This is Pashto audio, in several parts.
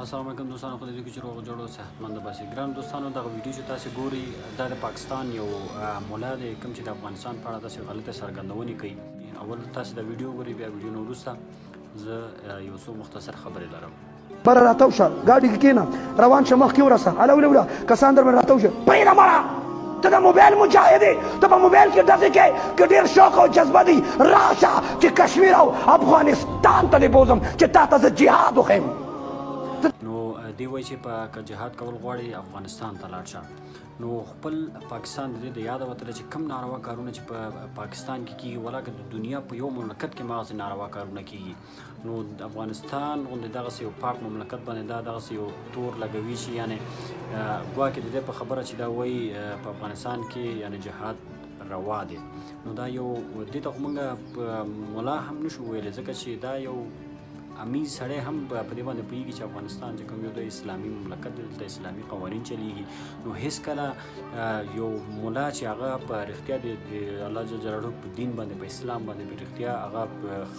السلام علیکم دوستانو، خو دې کې چې روغ جوړ صحتمند باسي. ګران دوستانو، دغه ویډیو چې تاسو ګوري دا د پاکستان یو مولا دی کوم چې د افغانستان په اړه داسې غلطه څرګندونې کوي. اول تاسو د ویډیو ګوري، بیا ویډیو نه وروسته زه یو څو مختصر خبرې لرم. بره راتاو شه ګاډي کې کېنه روان شه مخکې ورسه هله وله کسان در باندې راتاو شه پرېږده مړه ته د موبایل مجاهد یې ته په موبایل کې داسې کوې که ډېر شوق او جذبه دی راشه چې کشمیر او افغانستان ته دې بوځم چې تا ته زه جهاد وښیم. نو دی وایي چې که جهاد کول غواړي افغانستان ته لاړ شه. نو خپل پاکستان د دې د یاده وتله چې کم ناروا کارونه چې په پاکستان کې کېږي، ولاکه د دنیا په یو مملکت کې مغسې ناروا کارونه کېږي، نو د افغانستان غوندې دغسې یو پاک مملکت باندې دا دغسې یو تور لګوي چې یعنې ګواکې د دې په خبره چې دا وایي په افغانستان کې یعنې جهاد روا دی. نو دا یو دې ته خو موږ ملا هم نشو ویلی، ځکه چې دا یو امیز سړی هم په دې باندې پوهېږي چې افغانستان چې کوم یو د اسلامي مملکت دی، دلته اسلامي قوانین چلیږي. نو هېڅکله یو ملا چې هغه په رښتیا د الله جل جلاله په دین باندې په اسلام باندې په رښتیا هغه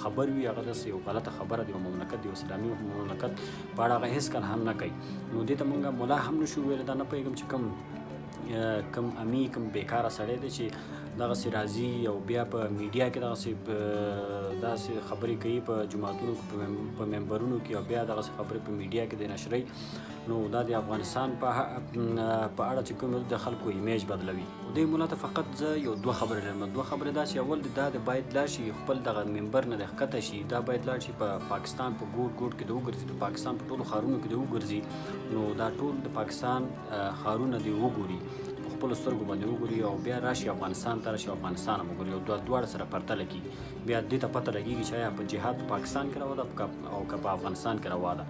خبر وي، هغه داسې یو غلطه خبره د یو مملکت د یو اسلامي مملکت په اړه هغه هېڅکله هم نه کوي. نو دې ته موږ ملا هم نشو ویلی. دا نه پوهېږم چې کم امي کم بیکاره سړی دی چې دغسې راځي او بیا په میډیا کې داسې خبرې کوي په جوماتونو په ممبرونو کې، او بیا دغسې خبرې په میډیا کې د نشري. نو دا د افغانستان په اړه چې کوم د خلکو ایمیج بدلوي. دې مولا ته فقط زه یو دوه خبرې لرم. دوه خبرې دا چې اول دا د باید لاړ شي خپل دغه ممبر نه د ښکته شي، دا باید لاړ شي په پاکستان په ګوټ ګوټ کې د وګرځي، د پاکستان په ټولو ښارونو کې د وګرځي. نو دا ټول د پاکستان ښارونه دې وګوري، په خپلو سترګو باندې وګوري، او بیا راشي افغانستان ته راشي، افغانستان هم وګوري، او دواړه سره پرتله کړي. بیا دې ته پته لګېږي چې آیا په جهاد په پاکستان کې روا ده او که په افغانستان کې روا ده.